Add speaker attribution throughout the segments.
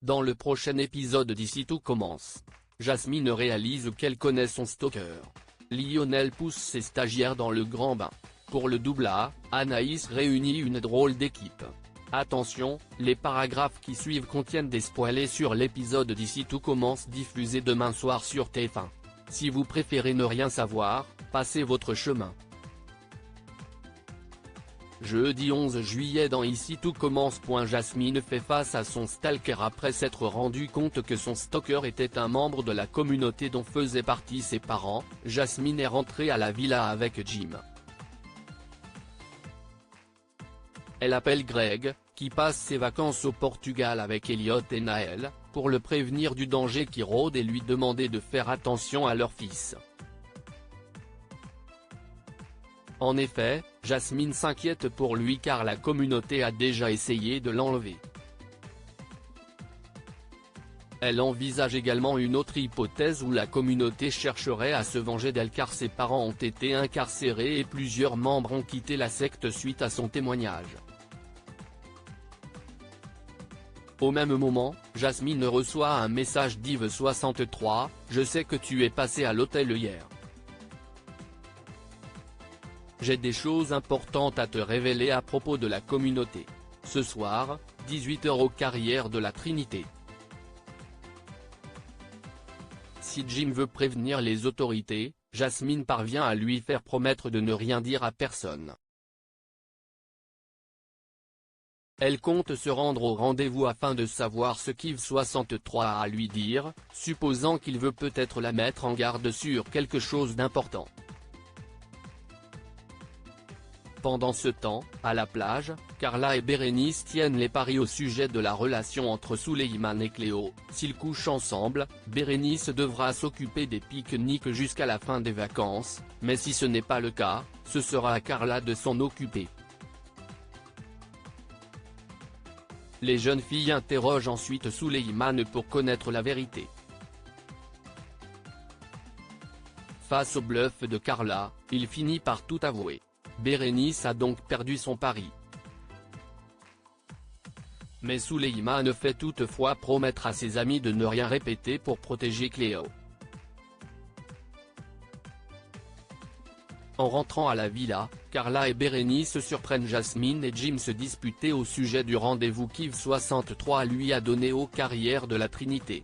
Speaker 1: Dans le prochain épisode d'Ici tout commence, Jasmine réalise qu'elle connaît son stalker. Lionel pousse ses stagiaires dans le grand bain. Pour le double A, Anaïs réunit une drôle d'équipe. Attention, les paragraphes qui suivent contiennent des spoilers sur l'épisode d'Ici tout commence diffusé demain soir sur TF1. Si vous préférez ne rien savoir, passez votre chemin. Jeudi 11 juillet dans Ici tout commence. Jasmine fait face à son stalker après s'être rendu compte que son stalker était un membre de la communauté dont faisaient partie ses parents. Jasmine est rentrée à la villa avec Jim. Elle appelle Greg, qui passe ses vacances au Portugal avec Elliot et Naël, pour le prévenir du danger qui rôde et lui demander de faire attention à leur fils. En effet, Jasmine s'inquiète pour lui car la communauté a déjà essayé de l'enlever. Elle envisage également une autre hypothèse où la communauté chercherait à se venger d'elle car ses parents ont été incarcérés et plusieurs membres ont quitté la secte suite à son témoignage. Au même moment, Jasmine reçoit un message d'Yves63, « Je sais que tu es passé à l'hôtel hier. J'ai des choses importantes à te révéler à propos de la communauté. Ce soir, 18h aux Carrières de la Trinité. Si Jim veut prévenir les autorités, Jasmine parvient à lui faire promettre de ne rien dire à personne. Elle compte se rendre au rendez-vous afin de savoir ce qu'Yves63 a à lui dire, supposant qu'il veut peut-être la mettre en garde sur quelque chose d'important. Pendant ce temps, à la plage, Carla et Bérénice tiennent les paris au sujet de la relation entre Souleymane et Cléo. S'ils couchent ensemble, Bérénice devra s'occuper des pique-niques jusqu'à la fin des vacances, mais si ce n'est pas le cas, ce sera à Carla de s'en occuper. Les jeunes filles interrogent ensuite Souleymane pour connaître la vérité. Face au bluff de Carla, il finit par tout avouer. Bérénice a donc perdu son pari. Mais Souleymane fait toutefois promettre à ses amis de ne rien répéter pour protéger Cléo. En rentrant à la villa, Carla et Bérénice surprennent Jasmine et Jim se disputer au sujet du rendez-vous qu'Yves63 lui a donné aux Carrières de la Trinité.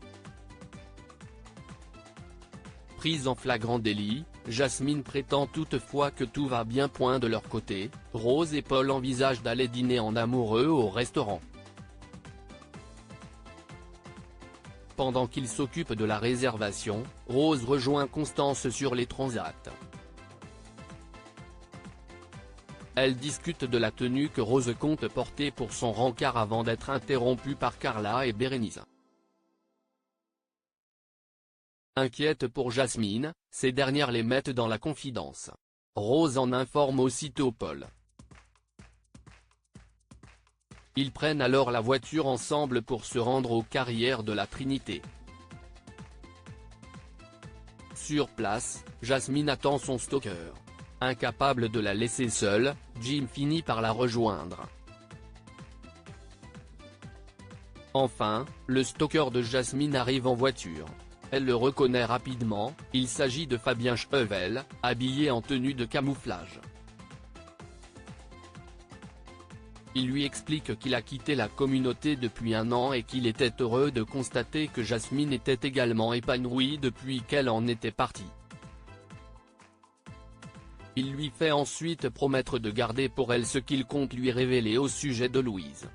Speaker 1: Prise en flagrant délit, Jasmine prétend toutefois que tout va bien. De leur côté, Rose et Paul envisagent d'aller dîner en amoureux au restaurant. Pendant qu'ils s'occupent de la réservation, Rose rejoint Constance sur les transats. Elle discute de la tenue que Rose compte porter pour son rencard avant d'être interrompue par Carla et Bérénice. Inquiète pour Jasmine, ces dernières les mettent dans la confidence. Rose en informe aussitôt Paul. Ils prennent alors la voiture ensemble pour se rendre aux Carrières de la Trinité. Sur place, Jasmine attend son stalker. Incapable de la laisser seule, Jim finit par la rejoindre. Enfin, le stalker de Jasmine arrive en voiture. Elle le reconnaît rapidement, il s'agit de Fabien Chevel, habillé en tenue de camouflage. Il lui explique qu'il a quitté la communauté depuis 1 an et qu'il était heureux de constater que Jasmine était également épanouie depuis qu'elle en était partie. Il lui fait ensuite promettre de garder pour elle ce qu'il compte lui révéler au sujet de Louise.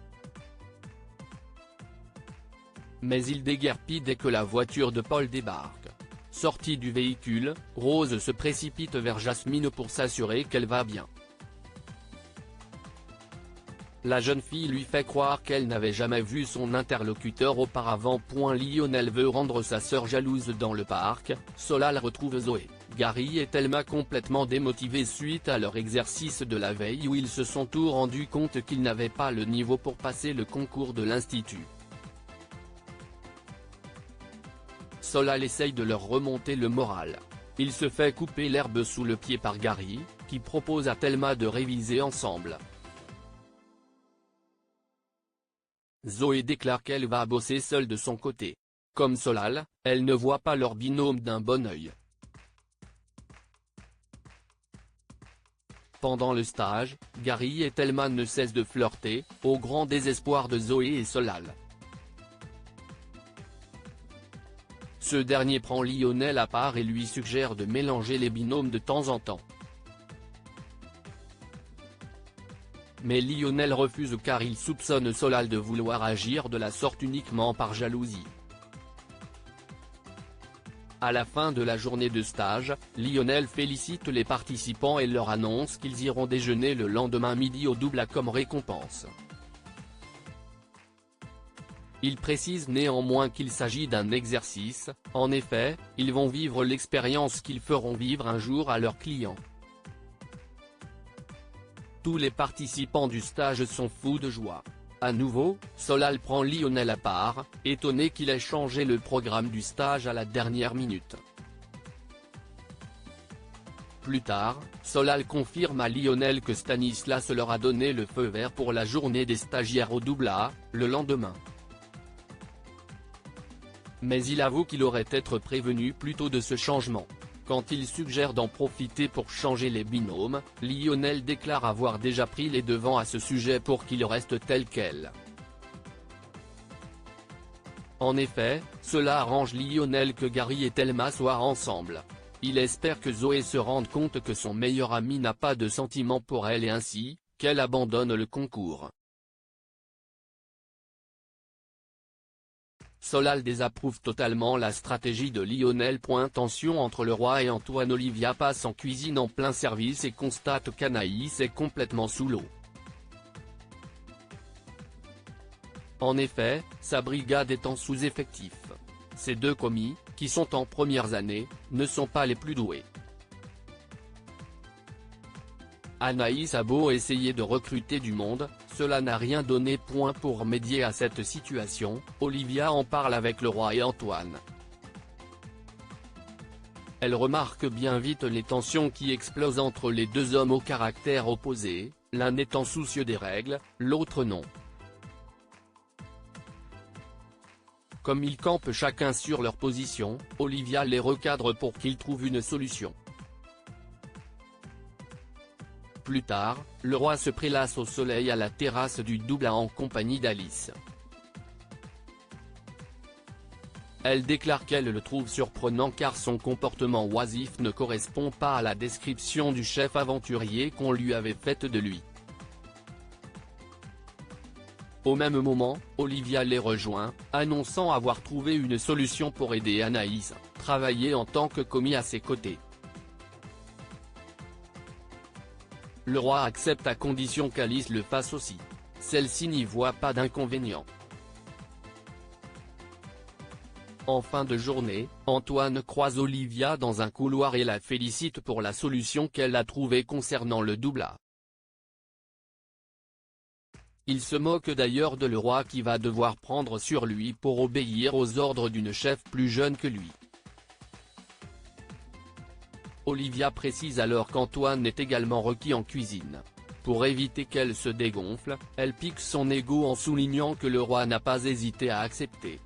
Speaker 1: Mais il déguerpit dès que la voiture de Paul débarque. Sortie du véhicule, Rose se précipite vers Jasmine pour s'assurer qu'elle va bien. La jeune fille lui fait croire qu'elle n'avait jamais vu son interlocuteur auparavant. Lionel veut rendre sa sœur jalouse dans le parc. Solal retrouve Zoé, Gary et Thelma complètement démotivés suite à leur exercice de la veille où ils se sont tous rendus compte qu'ils n'avaient pas le niveau pour passer le concours de l'Institut. Solal essaye de leur remonter le moral. Il se fait couper l'herbe sous le pied par Gary, qui propose à Thelma de réviser ensemble. Zoé déclare qu'elle va bosser seule de son côté. Comme Solal, elle ne voit pas leur binôme d'un bon œil. Pendant le stage, Gary et Thelma ne cessent de flirter, au grand désespoir de Zoé et Solal. Ce dernier prend Lionel à part et lui suggère de mélanger les binômes de temps en temps. Mais Lionel refuse car il soupçonne Solal de vouloir agir de la sorte uniquement par jalousie. À la fin de la journée de stage, Lionel félicite les participants et leur annonce qu'ils iront déjeuner le lendemain midi au Doubla comme récompense. Il précise néanmoins qu'il s'agit d'un exercice, en effet, ils vont vivre l'expérience qu'ils feront vivre un jour à leurs clients. Tous les participants du stage sont fous de joie. À nouveau, Solal prend Lionel à part, étonné qu'il ait changé le programme du stage à la dernière minute. Plus tard, Solal confirme à Lionel que Stanislas leur a donné le feu vert pour la journée des stagiaires au Doubla, le lendemain. Mais il avoue qu'il aurait été prévenu plus tôt de ce changement. Quand il suggère d'en profiter pour changer les binômes, Lionel déclare avoir déjà pris les devants à ce sujet pour qu'il reste tel quel. En effet, cela arrange Lionel que Gary et Thelma soient ensemble. Il espère que Zoé se rende compte que son meilleur ami n'a pas de sentiments pour elle et ainsi, qu'elle abandonne le concours. Solal désapprouve totalement la stratégie de Lionel. Tension entre le roi et Antoine. Olivia passe en cuisine en plein service et constate qu'Anaïs est complètement sous l'eau. En effet, sa brigade est en sous-effectif. Ces deux commis, qui sont en premières années, ne sont pas les plus doués. Anaïs a beau essayer de recruter du monde, cela n'a rien donné. Pour remédier à cette situation, Olivia en parle avec le roi et Antoine. Elle remarque bien vite les tensions qui explosent entre les deux hommes au caractère opposé, l'un étant soucieux des règles, l'autre non. Comme ils campent chacun sur leur position, Olivia les recadre pour qu'ils trouvent une solution. Plus tard, le roi se prélasse au soleil à la terrasse du Doubla en compagnie d'Alice. Elle déclare qu'elle le trouve surprenant car son comportement oisif ne correspond pas à la description du chef aventurier qu'on lui avait faite de lui. Au même moment, Olivia les rejoint, annonçant avoir trouvé une solution pour aider Anaïs, travailler en tant que commis à ses côtés. Le roi accepte à condition qu'Alice le fasse aussi. Celle-ci n'y voit pas d'inconvénient. En fin de journée, Antoine croise Olivia dans un couloir et la félicite pour la solution qu'elle a trouvée concernant le Doubla. Il se moque d'ailleurs de le roi qui va devoir prendre sur lui pour obéir aux ordres d'une chef plus jeune que lui. Olivia précise alors qu'Antoine est également requis en cuisine. Pour éviter qu'elle se dégonfle, elle pique son ego en soulignant que le roi n'a pas hésité à accepter.